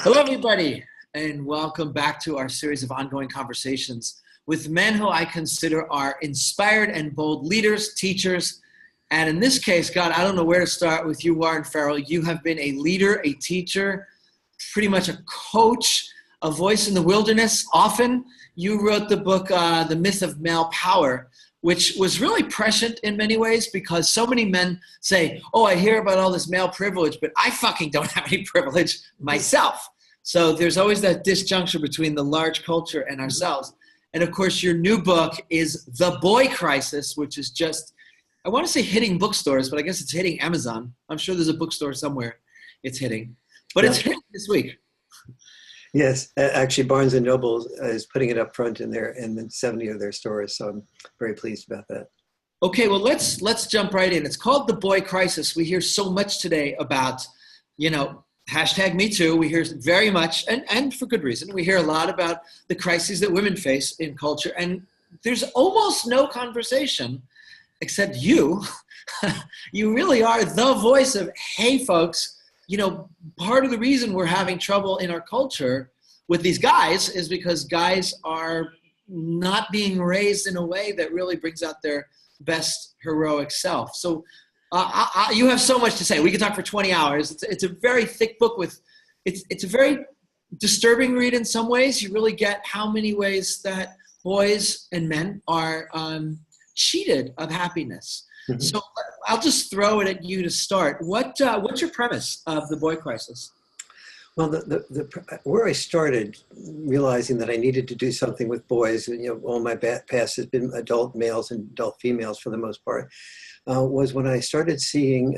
Hello, everybody, and welcome back to our series of ongoing conversations with men who I consider are inspired and bold leaders, teachers, and in this case, God, I don't know where to start with you, Warren Farrell. You have been a leader, a teacher, pretty much a coach, a voice in the wilderness. Often, you wrote the book, The Myth of Male Power, which was really prescient in many ways because so many men say, oh, I hear about all this male privilege, but I fucking don't have any privilege myself. So there's always that disjunction between the large culture and ourselves. And of course, your new book is The Boy Crisis, which is just, I want to say hitting bookstores, but I guess it's hitting Amazon. I'm sure there's a bookstore somewhere it's hitting. But it's hitting this week. Yes, actually Barnes & Noble is putting it up front in 70 of their stores, so I'm very pleased about that. Okay, well, let's jump right in. It's called The Boy Crisis. We hear so much today about, hashtag Me Too. We hear very much, and for good reason, we hear a lot about the crises that women face in culture, and there's almost no conversation except you. You really are the voice of, hey, folks, part of the reason we're having trouble in our culture with these guys is because guys are not being raised in a way that really brings out their best heroic self. So you have so much to say. We could talk for 20 hours. It's a very thick book it's a very disturbing read in some ways. You really get how many ways that boys and men are cheated of happiness. Mm-hmm. So I'll just throw it at you to start. What's your premise of The Boy Crisis? Well, where I started realizing that I needed to do something with boys, all my past has been adult males and adult females for the most part, was when I started seeing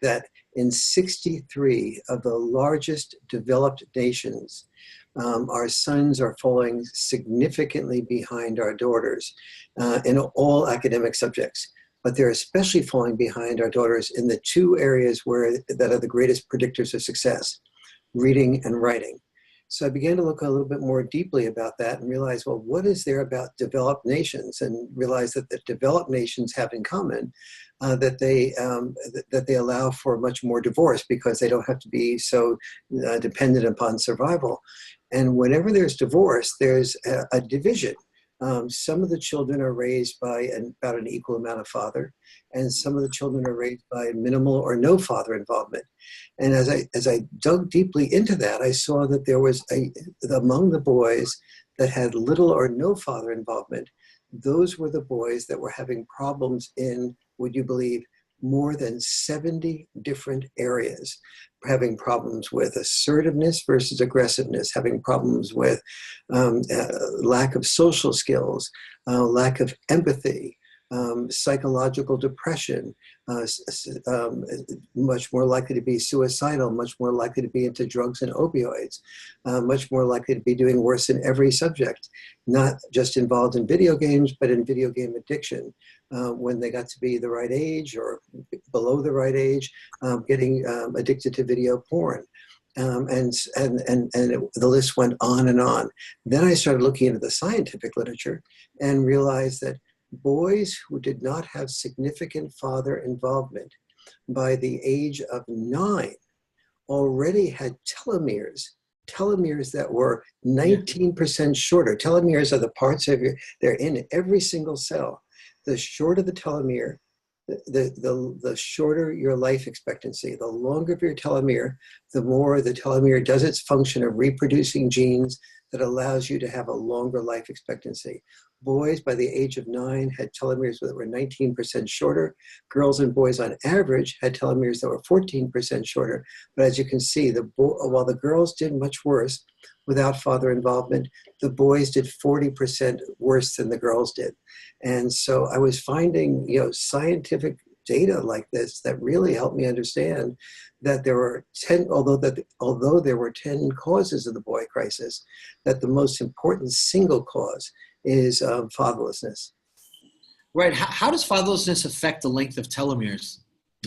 that in 63 of the largest developed nations, our sons are falling significantly behind our daughters in all academic subjects. But they're especially falling behind our daughters in the two areas that are the greatest predictors of success, reading and writing. So I began to look a little bit more deeply about that and realize, well, what is there about developed nations? And realize that the developed nations have in common that they allow for much more divorce because they don't have to be so dependent upon survival. And whenever there's divorce, there's a division. Some of the children are raised by about an equal amount of father, and some of the children are raised by minimal or no father involvement. And as I dug deeply into that, I saw that there was among the boys that had little or no father involvement, those were the boys that were having problems in, would you believe, more than 70 different areas, having problems with assertiveness versus aggressiveness, having problems with lack of social skills, lack of empathy, psychological depression, much more likely to be suicidal, much more likely to be into drugs and opioids, much more likely to be doing worse in every subject, not just involved in video games, but in video game addiction. When they got to be the right age or below the right age, getting addicted to video porn. And the list went on and on. Then I started looking into the scientific literature and realized that boys who did not have significant father involvement by the age of 9 already had telomeres that were 19% shorter. Telomeres are the parts of they're in every single cell. The shorter the telomere, the shorter your life expectancy. The longer your telomere, the more the telomere does its function of reproducing genes that allows you to have a longer life expectancy. Boys by the age of 9 had telomeres that were 19% shorter. Girls and boys on average had telomeres that were 14% shorter. But as you can see, while the girls did much worse without father involvement, the boys did 40% worse than the girls did. And so I was finding, scientific data like this that really helped me understand that there were 10, although there were 10 causes of the boy crisis, that the most important single cause is fatherlessness. Right. How does fatherlessness affect the length of telomeres?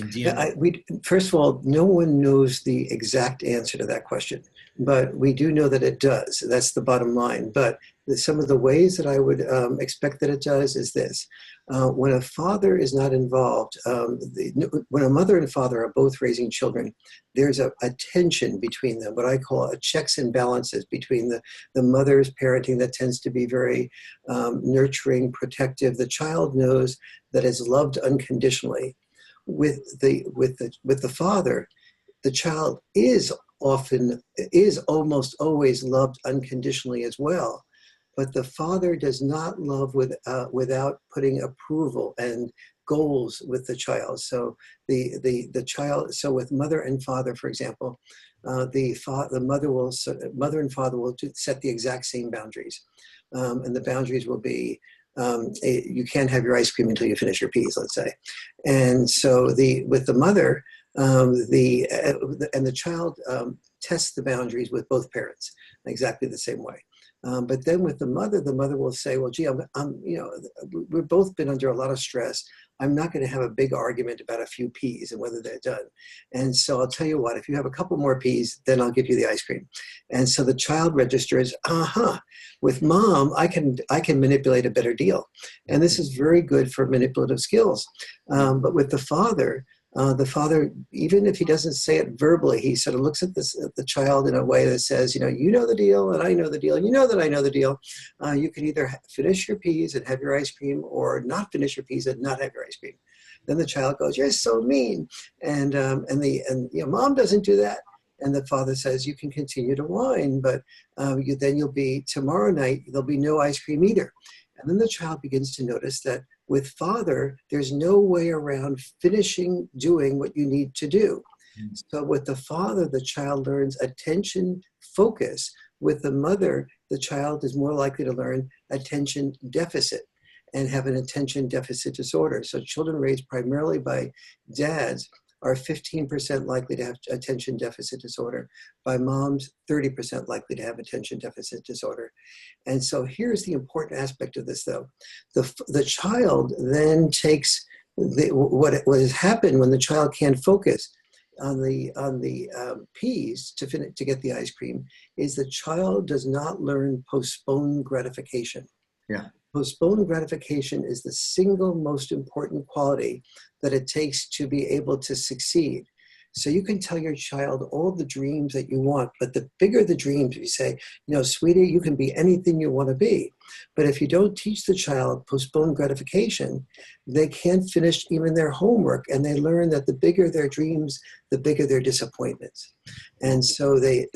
DNA. First of all, no one knows the exact answer to that question, but we do know that it does. That's the bottom line. But some of the ways that I would expect that it does is this. When a father is not involved, when a mother and father are both raising children, there's a tension between them, what I call a checks and balances between the mother's parenting that tends to be very nurturing, protective. The child knows that it's loved unconditionally. With the father, the child is almost always loved unconditionally as well, but the father does not love without putting approval and goals with the child. So the child. So with mother and father, for example, the mother and father will set the exact same boundaries, and the boundaries will be. You can't have your ice cream until you finish your peas, let's say. And so with the mother, the child tests the boundaries with both parents exactly the same way. But then with the mother will say, well, gee, we've both been under a lot of stress. I'm not going to have a big argument about a few peas and whether they're done. And so I'll tell you what, if you have a couple more peas, then I'll give you the ice cream. And so the child registers, with mom, I can manipulate a better deal. And this is very good for manipulative skills. But with the father, even if he doesn't say it verbally, he sort of looks at the child in a way that says, you know the deal and I know the deal and you know that I know the deal. You can either finish your peas and have your ice cream or not finish your peas and not have your ice cream. Then the child goes, you're so mean. And mom doesn't do that. And the father says, you can continue to whine, but then you'll be, tomorrow night, there'll be no ice cream either. And then the child begins to notice that with father, there's no way around finishing doing what you need to do. So with the father, the child learns attention focus. With the mother, the child is more likely to learn attention deficit and have an attention deficit disorder. So children raised primarily by dads are 15% likely to have attention deficit disorder. By moms, 30% likely to have attention deficit disorder. And so here's the important aspect of this, though. The child then takes what has happened when the child can't focus on the peas to get the ice cream is the child does not learn postponed gratification. Yeah. Postponed gratification is the single most important quality that it takes to be able to succeed. So you can tell your child all the dreams that you want, but the bigger the dreams, you say, sweetie, you can be anything you want to be. But if you don't teach the child postponed gratification, they can't finish even their homework. And they learn that the bigger their dreams, the bigger their disappointments. And so they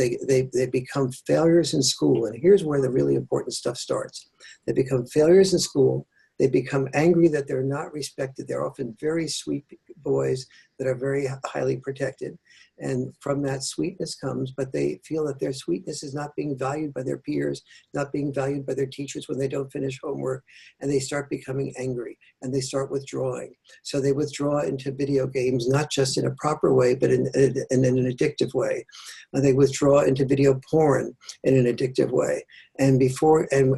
become failures in school. And here's where the really important stuff starts. They become failures in school. They become angry that they're not respected. They're often very sweet boys that are very highly protected. And from that sweetness comes, but they feel that their sweetness is not being valued by their peers, not being valued by their teachers when they don't finish homework. And they start becoming angry and they start withdrawing. So they withdraw into video games, not just in a proper way, but in an addictive way. They withdraw into video porn in an addictive way. And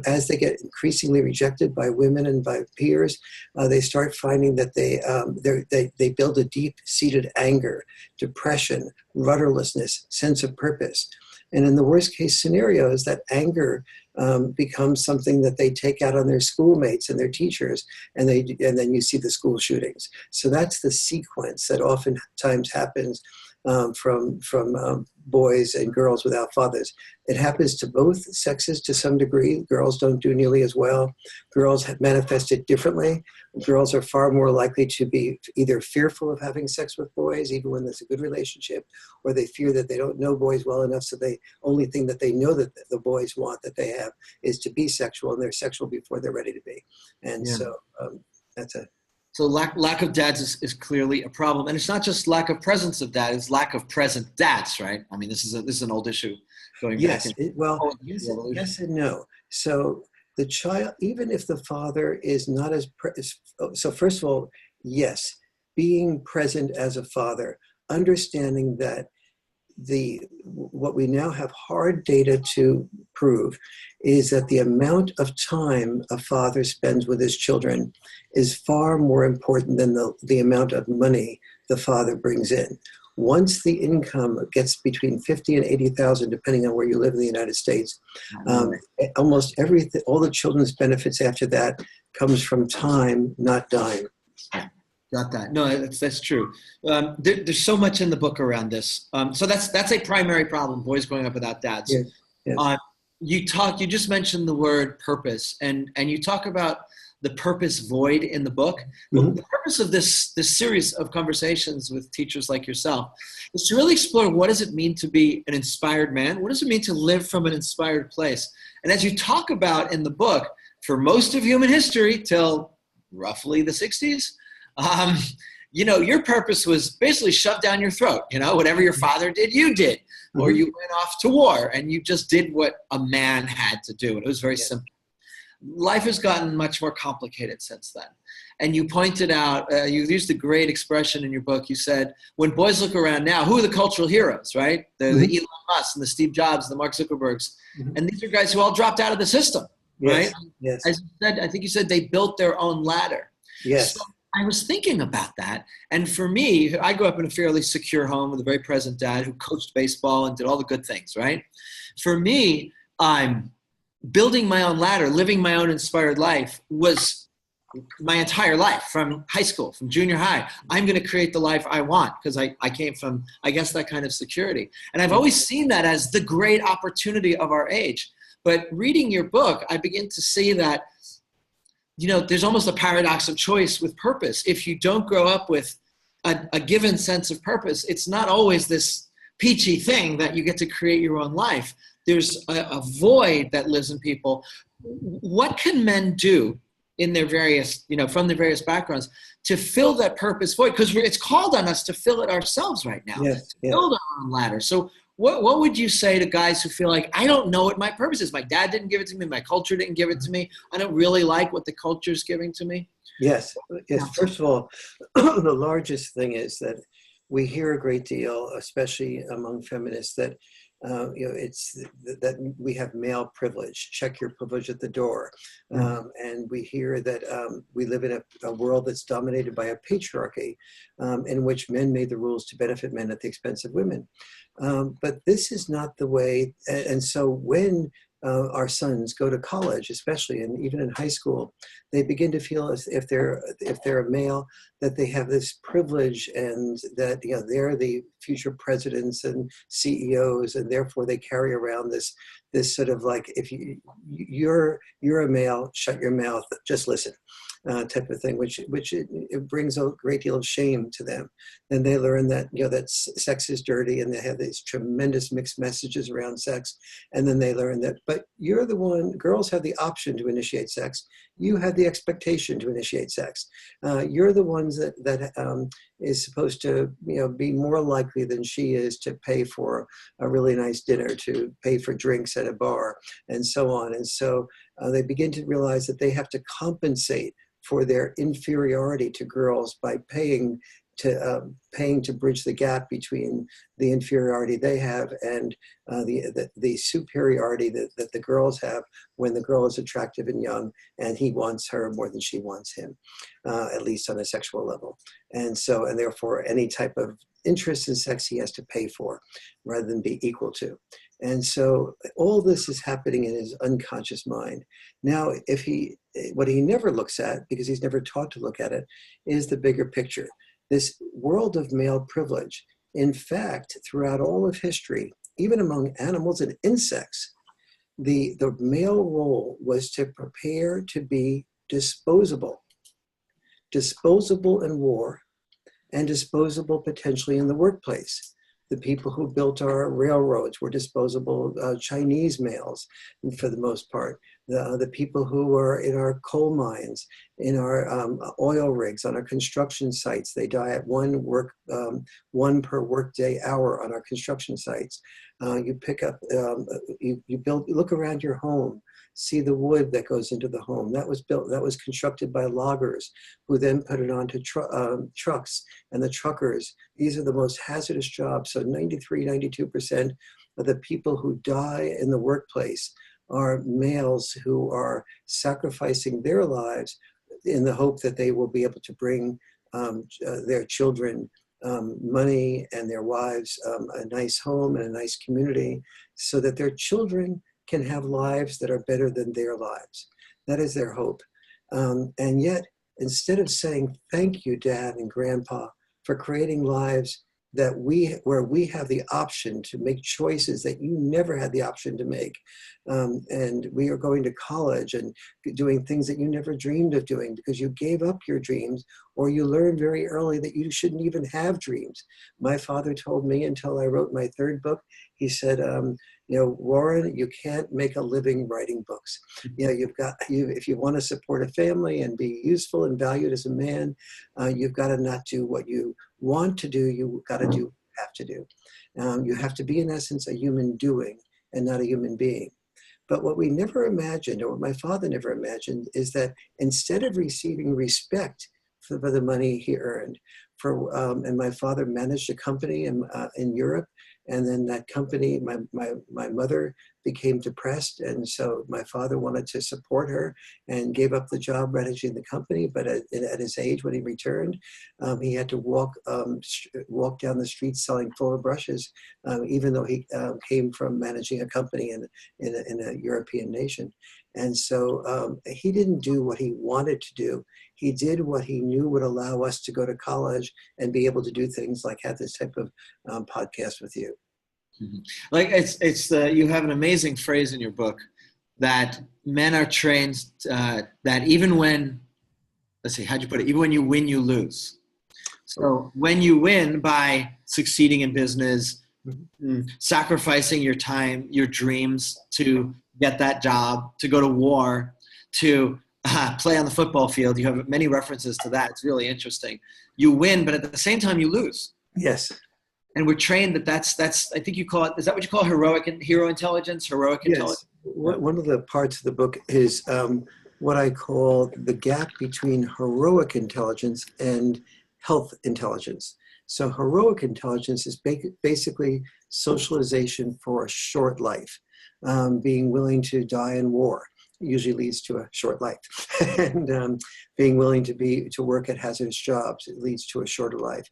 as they get increasingly rejected by women and by peers, they start finding that they build a deep-seated anger, depression, rudderlessness, sense of purpose. And in the worst case scenarios, that anger becomes something that they take out on their schoolmates and their teachers, and then you see the school shootings. So that's the sequence that oftentimes happens from boys and girls without fathers. It happens to both sexes to some degree. Girls don't do nearly as well. Girls have manifested differently. Girls are far more likely to be either fearful of having sex with boys, even when there's a good relationship, or they fear that they don't know boys well enough, so the only thing that they know that the boys want that they have is to be sexual, and they're sexual before they're ready to be. And so that's a... So lack of dads is clearly a problem, and it's not just lack of presence of dad; it's lack of present dads, right? I mean, this is an old issue going back. Yes and no. So the child, even if the father is not as so first of all, yes, being present as a father, understanding that what we now have hard data to prove is that the amount of time a father spends with his children is far more important than the amount of money the father brings in. Once the income gets between 50 and 80,000, depending on where you live in the United States, almost everything, all the children's benefits after that comes from time, not dime. Yeah, got that. No, that's true. There's so much in the book around this. So that's a primary problem, boys growing up without dads. Yes, yes. You just mentioned the word purpose, and you talk about the purpose void in the book. Well, the purpose of this series of conversations with teachers like yourself is to really explore, what does it mean to be an inspired man? What does it mean to live from an inspired place? And as you talk about in the book, for most of human history till roughly the 60s, your purpose was basically shoved down your throat. Whatever your father did, you did. Or you went off to war and you just did what a man had to do. And it was very simple. Life has gotten much more complicated since then. And you pointed out, you used a great expression in your book. You said, when boys look around now, who are the cultural heroes, right? The Elon Musk and the Steve Jobs and the Mark Zuckerbergs. And these are guys who all dropped out of the system, right? Yes. As you said, I think you said they built their own ladder. Yes. So I was thinking about that. And for me, I grew up in a fairly secure home with a very present dad who coached baseball and did all the good things, right? For me, I'm building my own ladder, living my own inspired life was my entire life, from high school, from junior high. I'm going to create the life I want because I came from, I guess, that kind of security. And I've always seen that as the great opportunity of our age. But reading your book, I begin to see that, there's almost a paradox of choice with purpose. If you don't grow up with a given sense of purpose, it's not always this peachy thing that you get to create your own life. There's a void that lives in people. What can men do in their various, from their various backgrounds to fill that purpose void? Because it's called on us to fill it ourselves right now, to build our own ladder. So what would you say to guys who feel like, I don't know what my purpose is? My dad didn't give it to me. My culture didn't give it to me. I don't really like what the culture is giving to me. Yes. First of all, the largest thing is that we hear a great deal, especially among feminists, that it's that we have male privilege. Check your privilege at the door. And we hear that we live in a world that's dominated by a patriarchy in which men made the rules to benefit men at the expense of women. But this is not the way. And so when our sons go to college, especially, and even in high school, they begin to feel as if they're a male, that they have this privilege, and that they're the future presidents and CEOs, and therefore they carry around this sort of like, if you're a male, shut your mouth, just listen, type of thing, which it brings a great deal of shame to them. And they learn that that sex is dirty, and they have these tremendous mixed messages around sex. And then they learn that, but you're the one. Girls have the option to initiate sex. You have the expectation to initiate sex. You're the ones that is supposed to be more likely than she is to pay for a really nice dinner, to pay for drinks at a bar, and so on. And so they begin to realize that they have to compensate for their inferiority to girls by paying to bridge the gap between the inferiority they have and the superiority that the girls have when the girl is attractive and young, and he wants her more than she wants him, at least on a sexual level. And therefore any type of interest in sex he has to pay for rather than be equal to. And so all this is happening in his unconscious mind. Now, what he never looks at, because he's never taught to look at it, is the bigger picture. This world of male privilege. In fact, throughout all of history, even among animals and insects, the male role was to prepare to be disposable in war, and disposable potentially in the workplace. The people who built our railroads were disposable Chinese males, for the most part. The people who were in our coal mines, in our oil rigs, on our construction sites, they die at one per workday hour on our construction sites. You pick up, you look around your home, see the wood that goes into the home. That was constructed by loggers, who then put it onto trucks, and the truckers. These are the most hazardous jobs. So 92% of the people who die in the workplace are males who are sacrificing their lives in the hope that they will be able to bring their children money and their wives a nice home and a nice community so that their children can have lives that are better than their lives. That is their hope. And yet, instead of saying, thank you, Dad and Grandpa, for creating lives where we have the option to make choices that you never had the option to make. And we are going to college and doing things that you never dreamed of doing because you gave up your dreams, or you learned very early that you shouldn't even have dreams. My father told me until I wrote my third book, he said, Warren, you can't make a living writing books. If you want to support a family and be useful and valued as a man, you've got to not do what you want to do. You've got to do what you have to do. You have to be, in essence, a human doing and not a human being. But what we never imagined, or what my father never imagined, is that instead of receiving respect for the money he earned, and my father managed a company in Europe, and then that company, my mother became depressed, and so my father wanted to support her and gave up the job managing the company. But at his age, when he returned, he had to walk down the street selling floor brushes, even though he came from managing a company in a European nation. And so he didn't do what he wanted to do. He did what he knew would allow us to go to college and be able to do things like have this type of podcast with you. Mm-hmm. Like you have an amazing phrase in your book that men are trained that even when, let's see, how'd you put it? Even when you win, you lose. So when you win by succeeding in business, sacrificing your time, your dreams to get that job, to go to war, to play on the football field. You have many references to that. It's really interesting. You win, but at the same time you lose. Yes. And we're trained that's I think you call it, is that what you call hero intelligence, heroic intelligence? Yes. One of the parts of the book is what I call the gap between heroic intelligence and health intelligence. So heroic intelligence is basically socialization for a short life. Being willing to die in war usually leads to a short life. And being willing to work at hazardous jobs, it leads to a shorter life.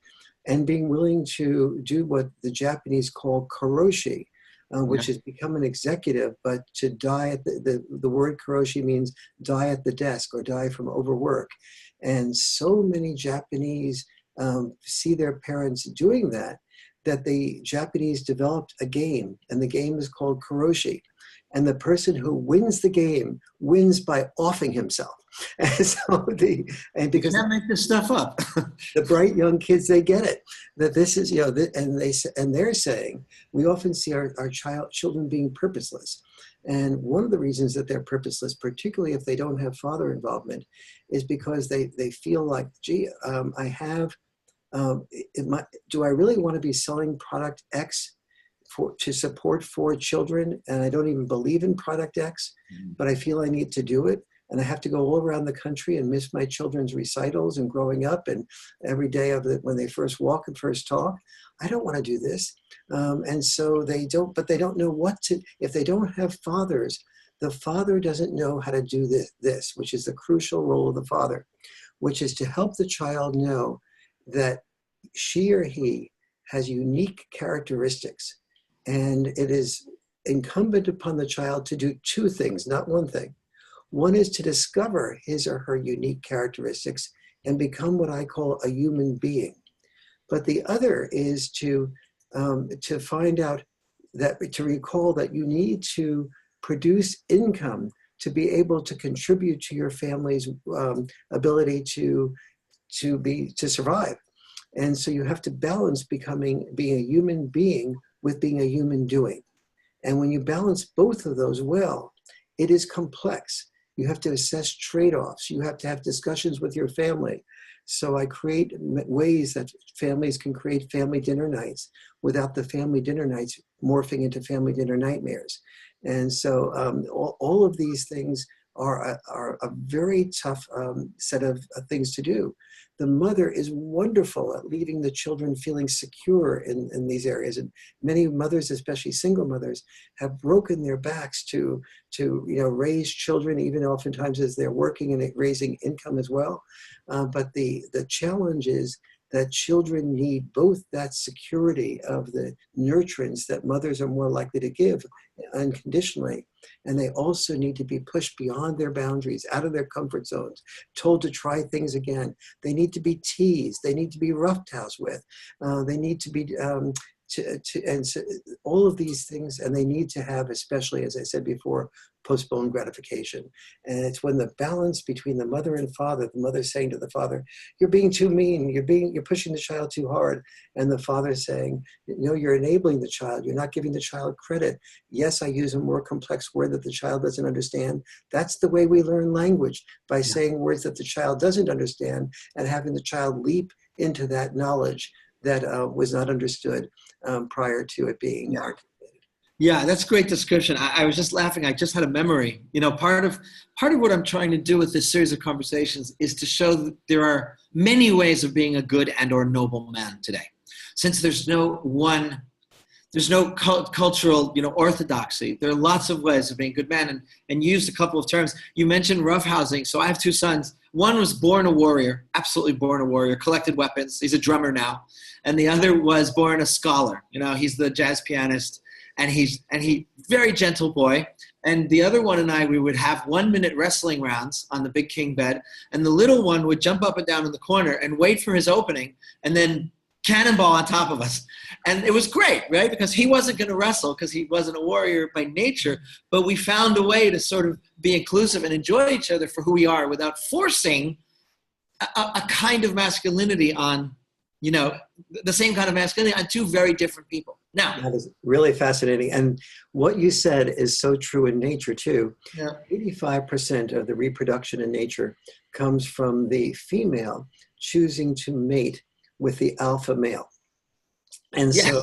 And being willing to do what the Japanese call karoshi, which has become an executive, but to die at the word karoshi means die at the desk or die from overwork. And so many Japanese see their parents doing that the Japanese developed a game, and the game is called karoshi. And the person who wins the game wins by offing himself. And so because you can't make this stuff up. The bright young kids, they get it. That this is, and they're saying, we often see our children being purposeless. And one of the reasons that they're purposeless, particularly if they don't have father involvement, is because they feel like, gee, do I really want to be selling product X to support 4 children, and I don't even believe in product X, but I feel I need to do it, and I have to go all around the country and miss my children's recitals and growing up and every day of it when they first walk and first talk. I don't want to do this, and so they don't know what to. If they don't have fathers, the father doesn't know how to do this, which is the crucial role of the father, which is to help the child know that she or he has unique characteristics, and it is incumbent upon the child to do 2 things, not one thing. One is to discover his or her unique characteristics and become what I call a human being. But the other is to find out to recall that you need to produce income to be able to contribute to your family's ability to survive. And so you have to balance being a human being with being a human doing. And when you balance both of those well, it is complex. You have to assess trade-offs. You have to have discussions with your family. So I create ways that families can create family dinner nights without the family dinner nights morphing into family dinner nightmares. And so all of these things are a very tough set of things to do. The mother is wonderful at leaving the children feeling secure in these areas. And many mothers, especially single mothers, have broken their backs to raise children, even oftentimes as they're working and raising income as well. But the challenge is that children need both that security of the nurturance that mothers are more likely to give unconditionally, and they also need to be pushed beyond their boundaries, out of their comfort zones, told to try things again. They need to be teased. They need to be roughhoused with. They need to be and so all of these things, and they need to have, especially as I said before, postponed gratification. And it's when the balance between the mother and father, the mother saying to the father, "You're being too mean. You're pushing the child too hard," and the father saying, "No, you're enabling the child. You're not giving the child credit. Yes, I use a more complex word that the child doesn't understand." That's the way we learn language, by saying words that the child doesn't understand and having the child leap into that knowledge that was not understood prior to it being articulated. Yeah, that's a great description. I was just laughing. I just had a memory. Part of what I'm trying to do with this series of conversations is to show that there are many ways of being a good and or noble man today. Since there's no cultural, orthodoxy. There are lots of ways of being a good man, and used a couple of terms. You mentioned roughhousing. So I have two sons. One was born a warrior, absolutely born a warrior, collected weapons. He's a drummer now. And the other was born a scholar. He's the jazz pianist, and he very gentle boy. And the other one and I, we would have 1-minute wrestling rounds on the big king bed, and the little one would jump up and down in the corner and wait for his opening, and then cannonball on top of us. And it was great, right? Because he wasn't going to wrestle because he wasn't a warrior by nature, but we found a way to sort of be inclusive and enjoy each other for who we are without forcing a kind of masculinity on, the same kind of masculinity on two very different people. Now, that is really fascinating. And what you said is so true in nature too. Yeah. 85% of the reproduction in nature comes from the female choosing to mate with the alpha male. And so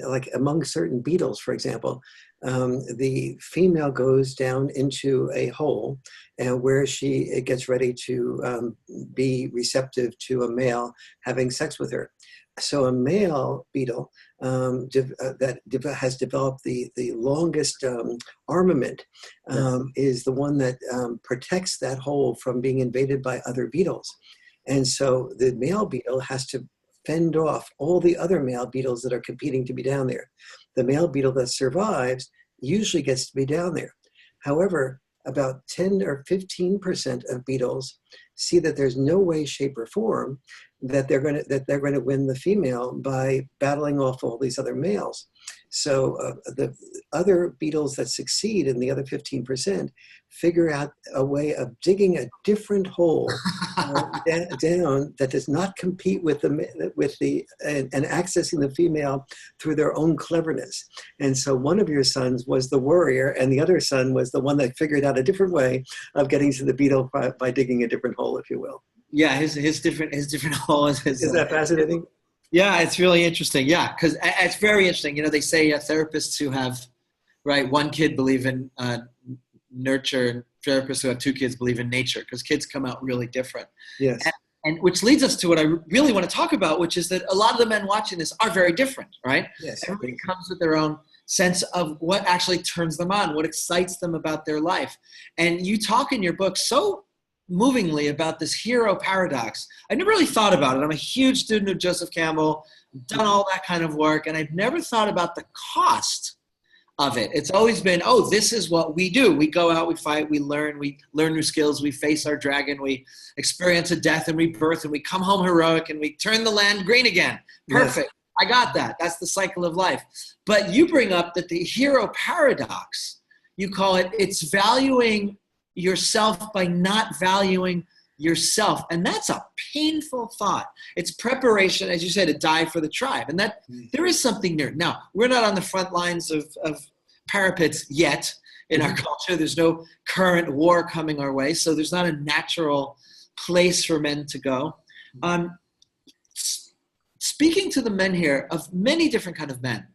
like among certain beetles, for example, the female goes down into a hole and where it gets ready to be receptive to a male having sex with her. So a male beetle that has developed the longest armament is the one that protects that hole from being invaded by other beetles. And so the male beetle has to fend off all the other male beetles that are competing to be down there. The male beetle that survives usually gets to be down there. However, about 10 or 15% of beetles see that there's no way, shape, or form that they're going to win the female by battling off all these other males. So the other beetles that succeed in the other 15% figure out a way of digging a different hole down that does not compete with and accessing the female through their own cleverness. And so one of your sons was the warrior, and the other son was the one that figured out a different way of getting to the beetle by digging a different hole, if you will. Yeah, his different hole is. Is that fascinating? Yeah, it's really interesting. Yeah, because it's very interesting. They say therapists who have, one kid believe in nurture, and therapists who have two kids believe in nature, because kids come out really different. Yes. And which leads us to what I really want to talk about, which is that a lot of the men watching this are very different, right? Yes. Everybody comes with their own sense of what actually turns them on, what excites them about their life. And you talk in your book so movingly about this hero paradox. I never really thought about it. I'm a huge student of Joseph Campbell, done all that kind of work, and I've never thought about the cost of it. It's always been, this is what we do. We go out, we fight, we learn new skills, we face our dragon, we experience a death and rebirth, and we come home heroic, and we turn the land green again. Perfect. Yes. I got that. That's the cycle of life. But you bring up that the hero paradox, you call it's valuing yourself by not valuing yourself. And that's a painful thought. It's preparation, as you said, to die for the tribe. And that there is something there. Now, we're not on the front lines of parapets yet in our culture. There's no current war coming our way. So there's not a natural place for men to go. Speaking to the men here, of many different kind of men,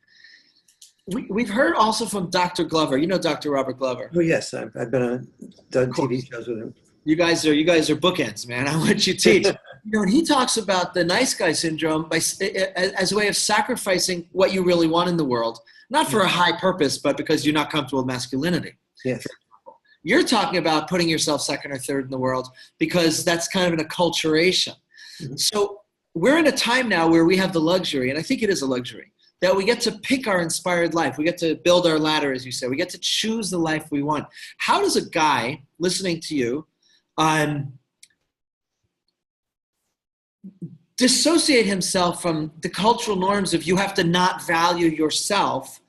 we've heard also from Dr. Glover. You know Dr. Robert Glover. Oh yes, I've done TV shows with him. You guys are bookends, man. I want you to teach. And he talks about the nice guy syndrome as a way of sacrificing what you really want in the world, not for a high purpose, but because you're not comfortable with masculinity. Yes. You're talking about putting yourself second or third in the world because that's kind of an acculturation. Mhm. So we're in a time now where we have the luxury, and I think it is a luxury, that we get to pick our inspired life. We get to build our ladder, as you say. We get to choose the life we want. How does a guy listening to you dissociate himself from the cultural norms of you have to not value yourself?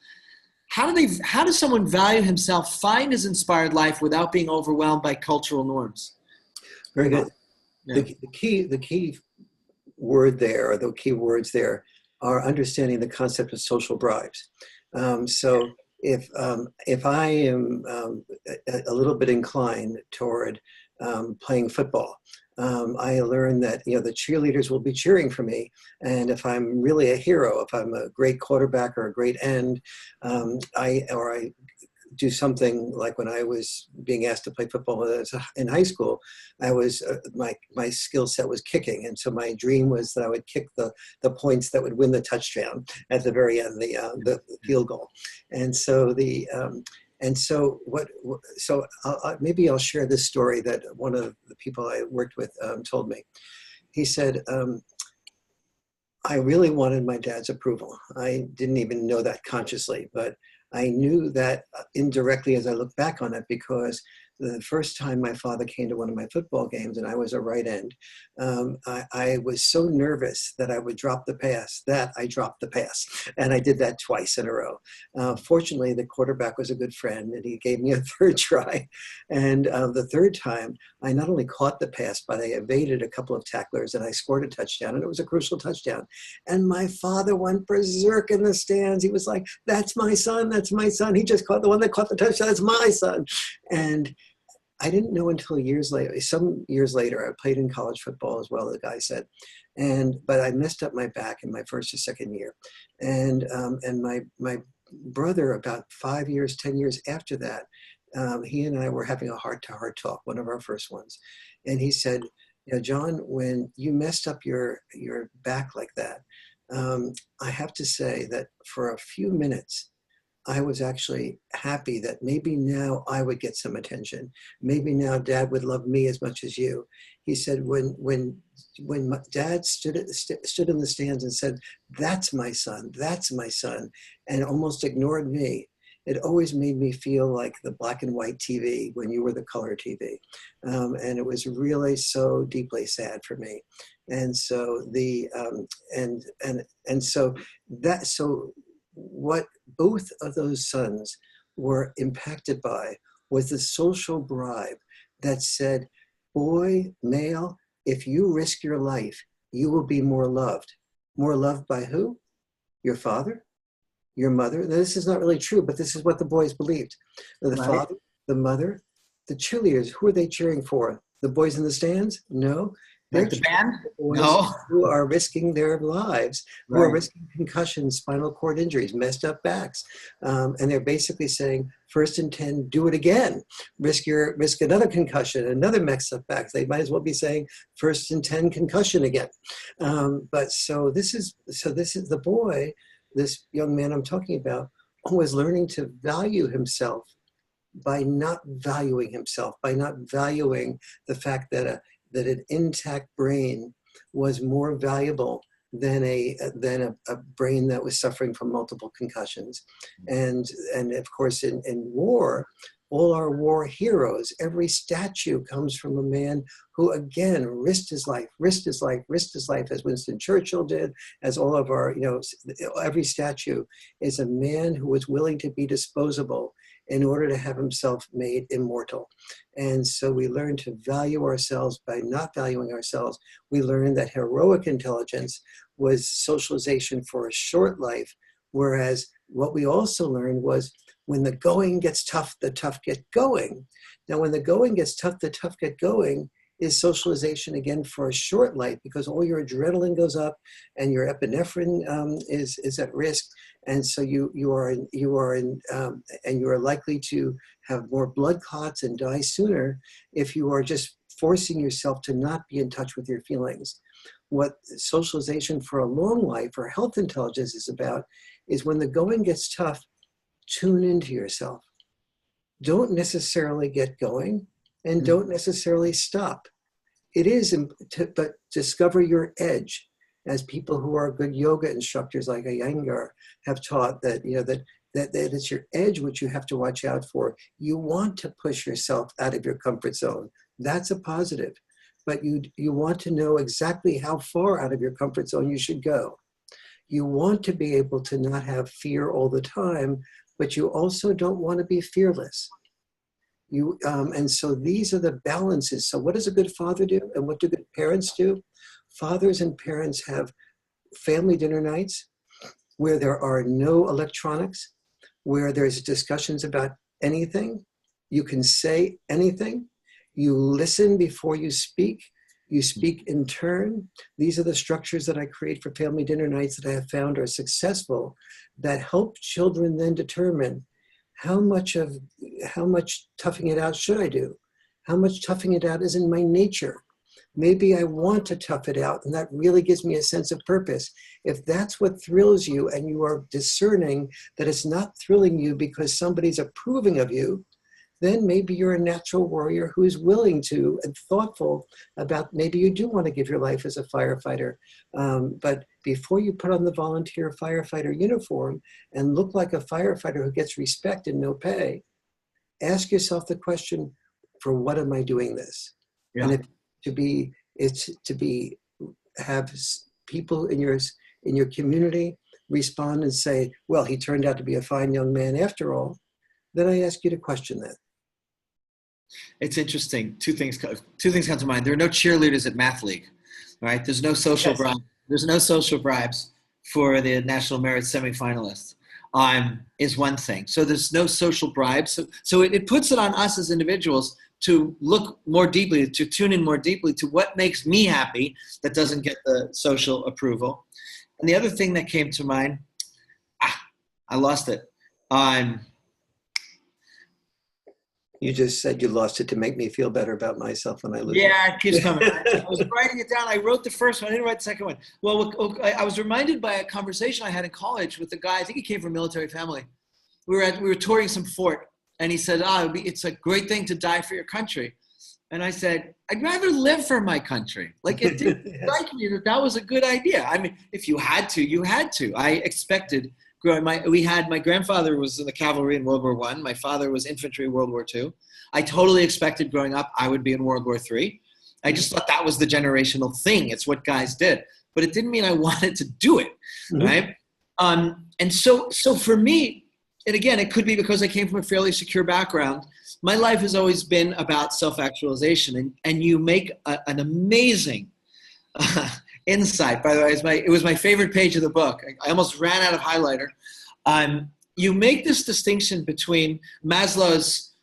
How does someone value himself, find his inspired life without being overwhelmed by cultural norms? Very good. Yeah. The key word there, or the key words there, are understanding the concept of social bribes. So if I am a little bit inclined toward playing football, I learned that the cheerleaders will be cheering for me, and if I'm really a hero, if I'm a great quarterback or a great end, I do something like when I was being asked to play football in high school, I was my skill set was kicking, and so my dream was that I would kick the points that would win the touchdown at the very end, the field goal, and so maybe I'll share this story that one of the people I worked with told me. He said, I really wanted my dad's approval. I didn't even know that consciously, but I knew that indirectly as I look back on it, because the first time my father came to one of my football games and I was a right end, I was so nervous that I would drop the pass, that I dropped the pass. And I did that twice in a row. Fortunately, the quarterback was a good friend and he gave me a third try. And the third time, I not only caught the pass, but I evaded a couple of tacklers and I scored a touchdown, and it was a crucial touchdown. And my father went berserk in the stands. He was like, that's my son, that's my son. He just caught the one that caught the touchdown, that's my son. And I didn't know until years later, some years later, I played in college football as well, the guy said. But I messed up my back in my first or second year. And my brother, about 5 years, 10 years after that, he and I were having a heart-to-heart talk, one of our first ones. And he said, John, when you messed up your back like that, I have to say that for a few minutes, I was actually happy that maybe now I would get some attention. Maybe now Dad would love me as much as you. He said, when my dad stood in the stands and said, that's my son, and almost ignored me, it always made me feel like the black and white TV when you were the color TV. And it was really so deeply sad for me. And so what both of those sons were impacted by was the social bribe that said, boy, male, if you risk your life, you will be more loved. More loved by who? Your father? Your mother? Now, this is not really true, but this is what the boys believed. The father, the mother, the cheerleaders, who are they cheering for? The boys in the stands? No. Like the band? No. Who are risking their lives, who are risking concussions, spinal cord injuries, messed up backs. And they're basically saying, 1st and 10, do it again. Risk another concussion, another messed up back. They might as well be saying 1st and 10 concussion again. But this is the boy, this young man I'm talking about, who was learning to value himself by not valuing himself, by not valuing the fact that an intact brain was more valuable than a brain that was suffering from multiple concussions. And of course, in war, all our war heroes, every statue comes from a man who, again, risked his life, as Winston Churchill did, as all of our, every statue is a man who was willing to be disposable in order to have himself made immortal. And so we learn to value ourselves by not valuing ourselves. We learn that heroic intelligence was socialization for a short life, whereas what we also learned was when the going gets tough, the tough get going. Now, when the going gets tough, the tough get going is socialization again for a short life, because all your adrenaline goes up and your epinephrine is at risk, and so you are likely to have more blood clots and die sooner if you are just forcing yourself to not be in touch with your feelings. What socialization for a long life or health intelligence is about is when the going gets tough, tune into yourself. don't necessarily get going and don't necessarily stop. It is, but discover your edge. As people who are good yoga instructors like Iyengar have taught, that that it's your edge which you have to watch out for. You want to push yourself out of your comfort zone. That's a positive. But you want to know exactly how far out of your comfort zone you should go. You want to be able to not have fear all the time, but you also don't want to be fearless. And so these are the balances. So what does a good father do, and what do good parents do? Fathers and parents have family dinner nights where there are no electronics, where there's discussions about anything. You can say anything. You listen before you speak. You speak in turn. These are the structures that I create for family dinner nights that I have found are successful, that help children then determine how much toughing it out should I do? How much toughing it out is in my nature? Maybe I want to tough it out, and that really gives me a sense of purpose. If that's what thrills you, and you are discerning that it's not thrilling you because somebody's approving of you, then maybe you're a natural warrior who's willing to and thoughtful about, maybe you do want to give your life as a firefighter. But before you put on the volunteer firefighter uniform and look like a firefighter who gets respect and no pay, ask yourself the question, for what am I doing this? Yeah. And have people in your community respond and say, well, he turned out to be a fine young man after all, then I ask you to question that. It's interesting. Two things come to mind. There are no cheerleaders at Math League, right? There's no social bribe. There's no social bribes for the National Merit semifinalists. Is one thing. So there's no social bribes. So it puts it on us as individuals to look more deeply, to tune in more deeply to what makes me happy that doesn't get the social approval. And the other thing that came to mind, I lost it. You just said you lost it to make me feel better about myself when I lose. Yeah, it keeps coming. I was writing it down. I wrote the first one. I didn't write the second one. Well, I was reminded by a conversation I had in college with a guy. I think he came from a military family. We were touring some fort, and he said, it's a great thing to die for your country. And I said, I'd rather live for my country. Like, it didn't strike me that was a good idea. I mean, if you had to, you had to. I expected growing. My grandfather was in the cavalry in World War I. My father was infantry in World War II. I totally expected growing up I would be in World War III. I just thought that was the generational thing. It's what guys did. But it didn't mean I wanted to do it, right? And so for me, and again, it could be because I came from a fairly secure background. My life has always been about self-actualization, and you make an amazing insight. By the way, it was my favorite page of the book. I almost ran out of highlighter. You make this distinction between Maslow's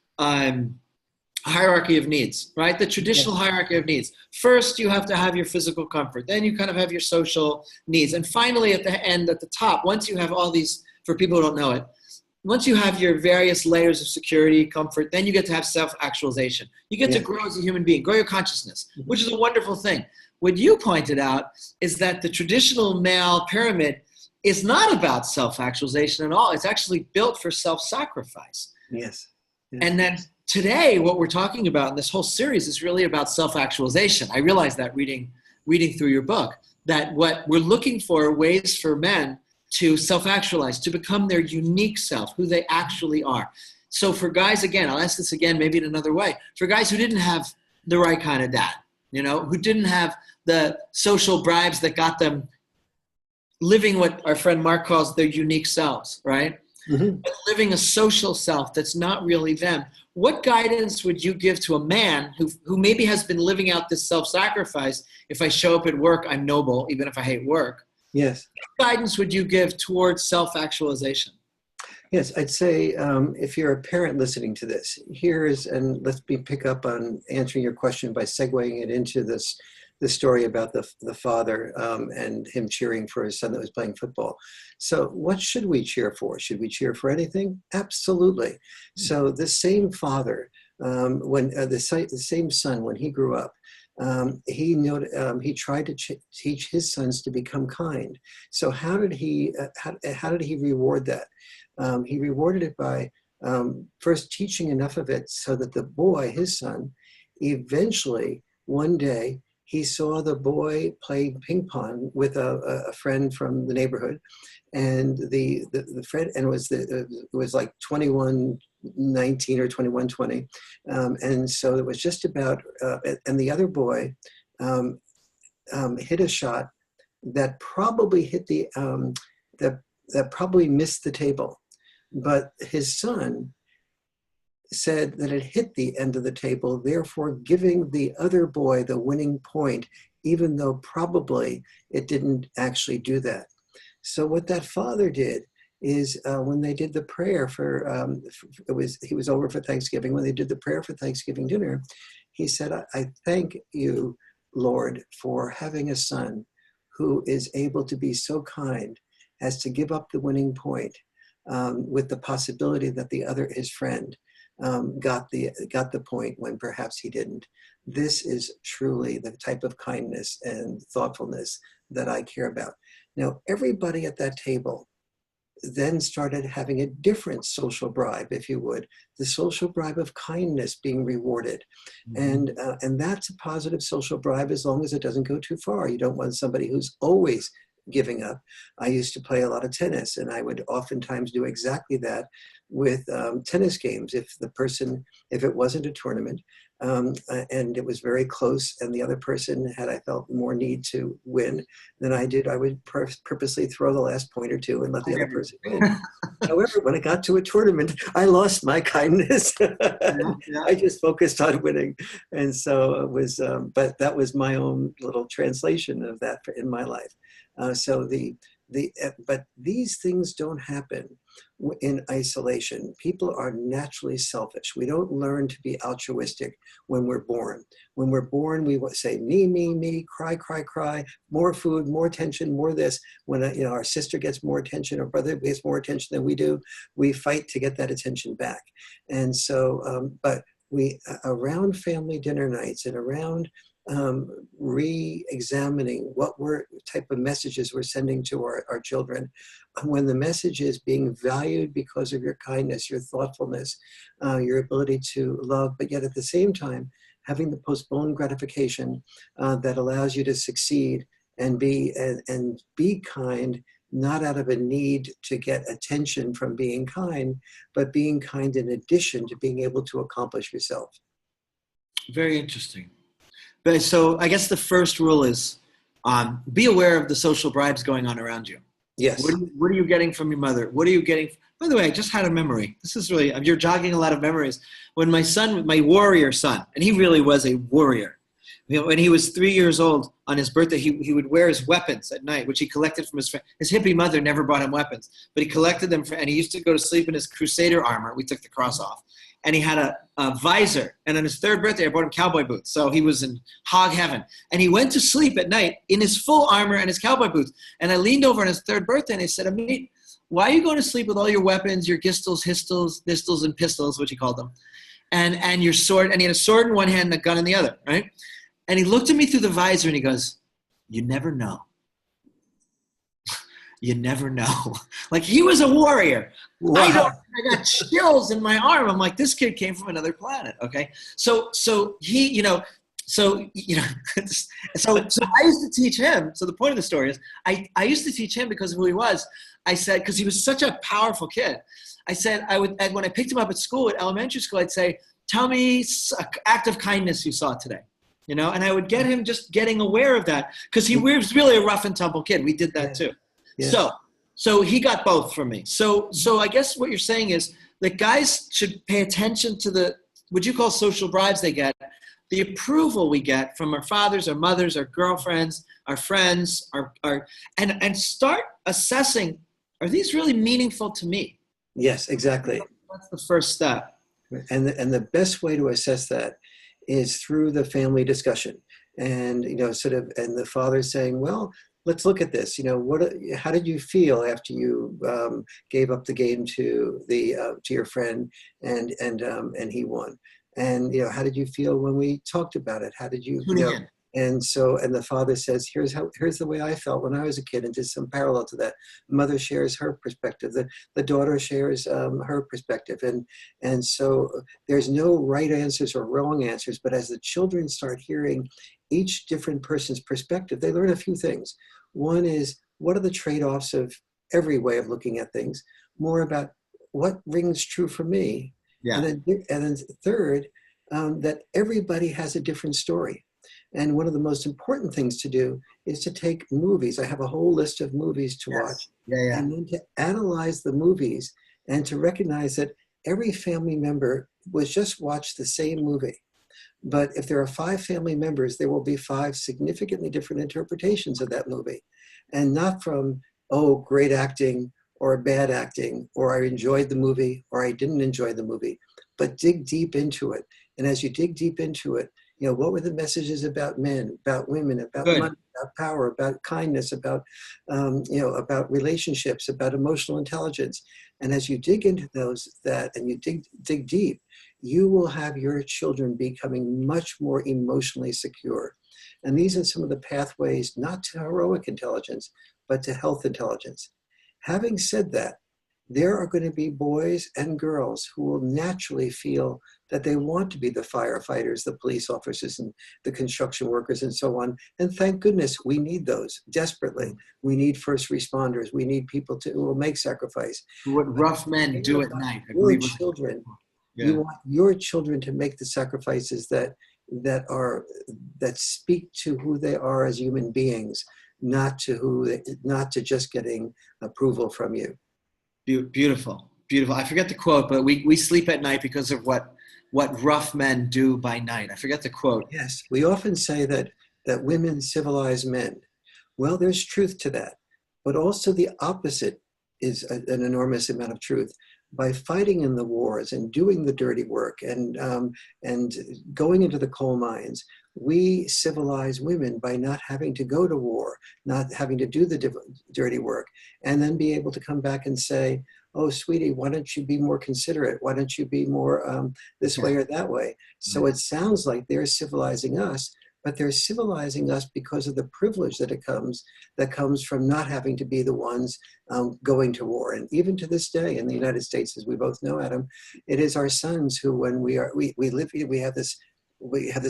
hierarchy of needs, right? The traditional hierarchy of needs. First, you have to have your physical comfort. Then you kind of have your social needs. And finally, at the end, at the top, once you have all these, for people who don't know it, once you have your various layers of security, comfort, then you get to have self-actualization. You get to grow as a human being, grow your consciousness, which is a wonderful thing. What you pointed out is that the traditional male pyramid is not about self-actualization at all. It's actually built for self-sacrifice. Yes. And then today, what we're talking about in this whole series is really about self-actualization. I realized that reading through your book, that what we're looking for are ways for men to self-actualize, to become their unique self, who they actually are. So for guys, again, I'll ask this again, maybe in another way, for guys who didn't have the right kind of dad, who didn't have the social bribes that got them living what our friend Mark calls their unique selves, right? But living a social self that's not really them. What guidance would you give to a man who maybe has been living out this self-sacrifice? If I show up at work, I'm noble, even if I hate work. Yes. What guidance would you give towards self-actualization? Yes, I'd say if you're a parent listening to this, and let me pick up on answering your question by segueing it into the story about the father and him cheering for his son that was playing football. So what should we cheer for? Should we cheer for anything? Absolutely. So the same father, when the same son, when he grew up, he tried to teach his sons to become kind. So how did he reward that? He rewarded it by first teaching enough of it so that the boy, his son, eventually one day he saw the boy play ping pong with a friend from the neighborhood, and the friend, and it was like 21-19 or 21-20, and so it was just about, and the other boy hit a shot that probably hit that probably missed the table, but his son said that it hit the end of the table, therefore giving the other boy the winning point, even though probably it didn't actually do that. So what that father did is when they did the prayer he was over for Thanksgiving. When they did the prayer for Thanksgiving dinner, he said, I thank you, Lord, for having a son who is able to be so kind as to give up the winning point with the possibility that his friend, got the point when perhaps he didn't. This is truly the type of kindness and thoughtfulness that I care about. Now, everybody at that table then started having a different social bribe, if you would, the social bribe of kindness being rewarded. Mm-hmm. And that's a positive social bribe as long as it doesn't go too far. You don't want somebody who's always giving up. I used to play a lot of tennis, and I would oftentimes do exactly that with tennis games. If it wasn't a tournament, and it was very close, and the other person I felt more need to win than I did, I would purposely throw the last point or two and let the other person win. However, when it got to a tournament, I lost my kindness. I just focused on winning. And so it was, but that was my own little translation of that in my life. But these things don't happen in isolation. People are naturally selfish. We don't learn to be altruistic when we're born. When we're born, we say me, me, me, cry, cry, cry, more food, more attention, more this. When our sister gets more attention, or brother gets more attention than we do, we fight to get that attention back. And so, but we around family dinner nights and around re-examining what type of messages we're sending to our children, when the message is being valued because of your kindness, your thoughtfulness, your ability to love, but yet at the same time having the postponed gratification that allows you to succeed and be kind, not out of a need to get attention from being kind, but being kind in addition to being able to accomplish yourself. Very interesting. But so I guess the first rule is be aware of the social bribes going on around you. Yes. What are you getting from your mother? What are you getting? By the way, I just had a memory. This is really, you're jogging a lot of memories. When my warrior son, and he really was a warrior. When he was 3 years old on his birthday, he would wear his weapons at night, which he collected from his friend. His hippie mother never bought him weapons, but he collected them, and he used to go to sleep in his Crusader armor. We took the cross off. And he had a visor. And on his third birthday, I bought him cowboy boots. So he was in hog heaven. And he went to sleep at night in his full armor and his cowboy boots. And I leaned over on his third birthday and I said, Amit, why are you going to sleep with all your weapons, your gistles, pistols, and pistols, which he called them, and your sword? And he had a sword in one hand and a gun in the other, right? And he looked at me through the visor and he goes, you never know. You never know. Like, he was a warrior. Wow. I got chills in my arm. I'm like, this kid came from another planet. Okay. So he, so I used to teach him. So the point of the story is I used to teach him because of who he was. I said, because he was such a powerful kid. I said, when I picked him up at school, at elementary school, I'd say, tell me an act of kindness you saw today. And I would get him just getting aware of that, because he was really a rough and tumble kid. We did that too. Yeah. So he got both from me. So I guess what you're saying is that guys should pay attention to what you call social bribes they get, the approval we get from our fathers, our mothers, our girlfriends, our friends, and start assessing, are these really meaningful to me? Yes, exactly. That's the first step. And the best way to assess that is through the family discussion. And, and the father saying, well, let's look at this. How did you feel after you gave up the game to your friend and he won? And how did you feel when we talked about it? How did you? And so, and the father says, here's the way I felt when I was a kid, and there's some parallel to that. Mother shares her perspective. The daughter shares her perspective. And so there's no right answers or wrong answers, but as the children start hearing each different person's perspective, they learn a few things. One is, what are the trade-offs of every way of looking at things? More about what rings true for me. Yeah. And then third, that everybody has a different story. And one of the most important things to do is to take movies. I have a whole list of movies to watch. Yeah. And then to analyze the movies and to recognize that every family member was just watched the same movie. But if there are 5 family members, there will be 5 significantly different interpretations of that movie. And not from, oh, great acting or bad acting, or I enjoyed the movie or I didn't enjoy the movie, but dig deep into it. And as you dig deep into it, you know, what were the messages about men, about women, about money, about power, about kindness, about, about relationships, about emotional intelligence. And as you dig into and you dig deep, you will have your children becoming much more emotionally secure. And these are some of the pathways, not to heroic intelligence, but to health intelligence. Having said that, there are going to be boys and girls who will naturally feel that they want to be the firefighters, the police officers, and the construction workers, and so on. And thank goodness we need those desperately. We need first responders. We need people who will make sacrifice. What rough men do at night. Your children, you want your children to make the sacrifices that speak to who they are as human beings, not to just getting approval from you. Beautiful. I forget the quote, but we sleep at night because of what rough men do by night. I forget the quote. Yes, we often say that women civilize men. Well, there's truth to that, but also the opposite is an enormous amount of truth. By fighting in the wars and doing the dirty work and going into the coal mines, we civilize women by not having to go to war, not having to do the dirty work, and then be able to come back and say, oh, sweetie, why don't you be more considerate? Why don't you be more this way or that way? So it sounds like they're civilizing us, but they're civilizing us because of the privilege that comes from not having to be the ones going to war. And even to this day in the United States, as we both know, Adam, it is our sons who, when we have this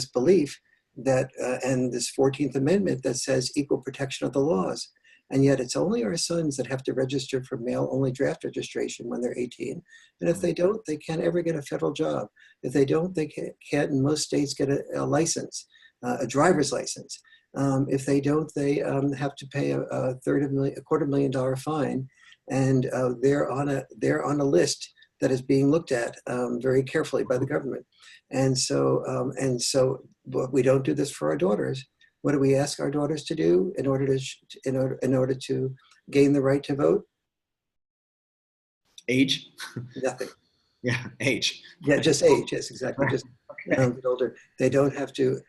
belief that and this 14th Amendment that says equal protection of the laws. And yet it's only our sons that have to register for male-only draft registration when they're 18. And if they don't, they can't ever get a federal job. If they don't, they can't in most states get a license, a driver's license. If they don't, they have to pay a $250,000 fine. And they're on a list that is being looked at very carefully by the government. And so but we don't do this for our daughters. What do we ask our daughters to do in order to gain the right to vote? Age? Nothing. Yeah, age. Yeah, just age. Yes, exactly. Just get older. They don't have to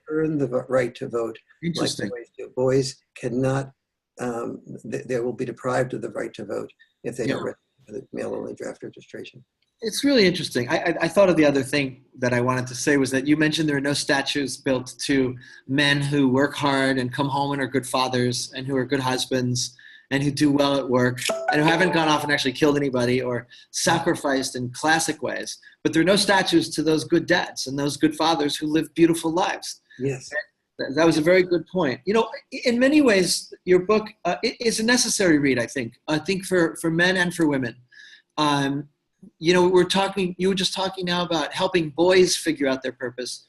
earn the right to vote. Interesting. Like boys do. Boys cannot. They will be deprived of the right to vote if they don't register for the mail-only draft registration. It's really interesting. I thought of the other thing that I wanted to say was that you mentioned there are no statues built to men who work hard and come home and are good fathers and who are good husbands and who do well at work and who haven't gone off and actually killed anybody or sacrificed in classic ways. But there are no statues to those good dads and those good fathers who live beautiful lives. Yes. That was a very good point. You know, in many ways, your book is a necessary read, I think for men and for women. You know, you were just talking now about helping boys figure out their purpose.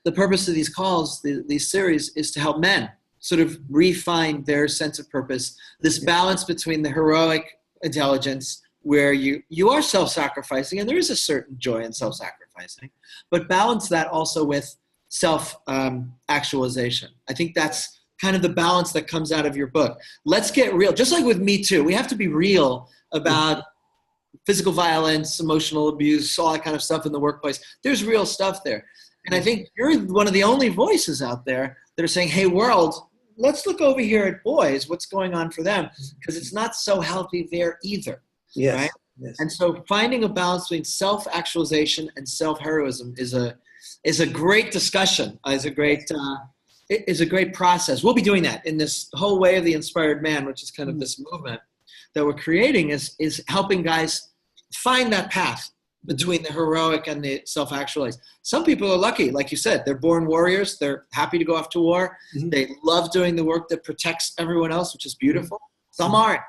The purpose of these calls, these series, is to help men sort of refine their sense of purpose, this balance between the heroic intelligence where you are self-sacrificing, and there is a certain joy in self-sacrificing, but balance that also with self-actualization. I think that's kind of the balance that comes out of your book. Let's get real. Just like with Me Too, we have to be real about physical violence, emotional abuse, all that kind of stuff in the workplace. There's real stuff there. And I think you're one of the only voices out there that are saying, hey, world, let's look over here at boys, what's going on for them, because it's not so healthy there either. Yes. Right? Yes. And so finding a balance between self-actualization and self-heroism is a great discussion, is a great is a great process. We'll be doing that in this whole Way of the Inspired Man, which is kind of this movement that we're creating, is helping guys find that path between the heroic and the self-actualized. Some people are lucky, like you said, they're born warriors. They're happy to go off to war. They love doing the work that protects everyone else, which is beautiful. Some aren't,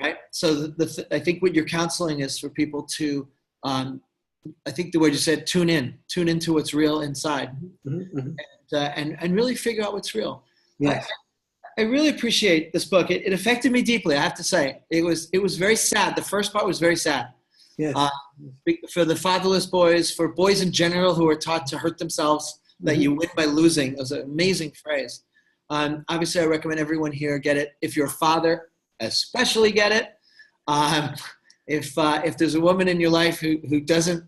right? So I think what you're counseling is for people to, I think the word you said, tune into what's real inside, and really figure out what's real. Yes. I really appreciate this book. It affected me deeply, I have to say. It was very sad. The first part was very sad. Yes. For the fatherless boys, for boys in general who are taught to hurt themselves, that you win by losing. It was an amazing phrase. Obviously, I recommend everyone here get it. If you're a father, especially get it. If there's a woman in your life who doesn't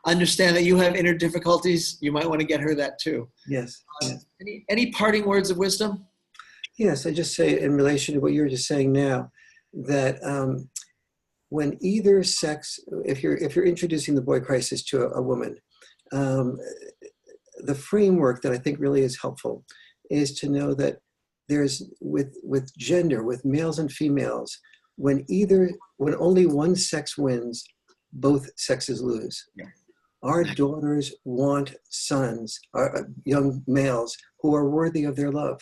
understand that you have inner difficulties, you might want to get her that too. Yes. Any parting words of wisdom? Yes, I just say in relation to what you were just saying now, that when either sex, if you're introducing the boy crisis to a woman, the framework that I think really is helpful is to know that there's with gender, with males and females, when only one sex wins, both sexes lose. Yeah. Our daughters want sons, young males who are worthy of their love.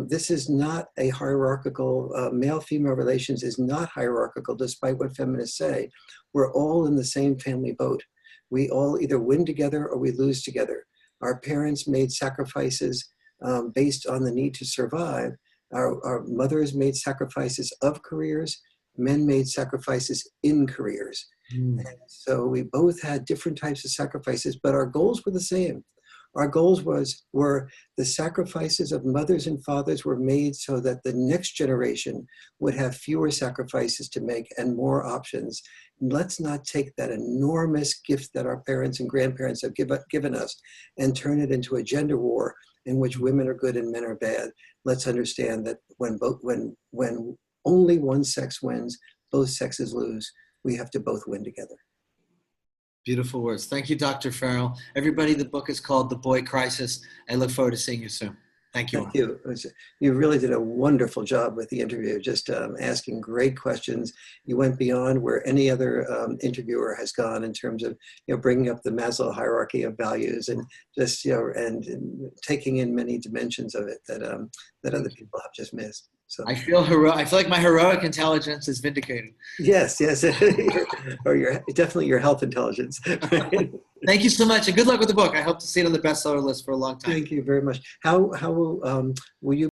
This is not a hierarchical, male-female relations is not hierarchical, despite what feminists say. We're all in the same family boat. We all either win together or we lose together. Our parents made sacrifices based on the need to survive. Our mothers made sacrifices of careers. Men made sacrifices in careers. And so we both had different types of sacrifices, but our goals were the same. Our goals were the sacrifices of mothers and fathers were made so that the next generation would have fewer sacrifices to make and more options. Let's not take that enormous gift that our parents and grandparents have given us and turn it into a gender war in which women are good and men are bad. Let's understand that when only one sex wins, both sexes lose. We have to both win together. Beautiful words. Thank you, Dr. Farrell. Everybody, the book is called The Boy Crisis. I look forward to seeing you soon. Thank you. Thank you. You really did a wonderful job with the interview, just asking great questions. You went beyond where any other interviewer has gone in terms of bringing up the Maslow hierarchy of values and just and taking in many dimensions of it that other people have just missed. So I feel like my heroic intelligence is vindicated. Yes, or definitely your health intelligence. Thank you so much, and good luck with the book. I hope to see it on the bestseller list for a long time. Thank you very much. How will you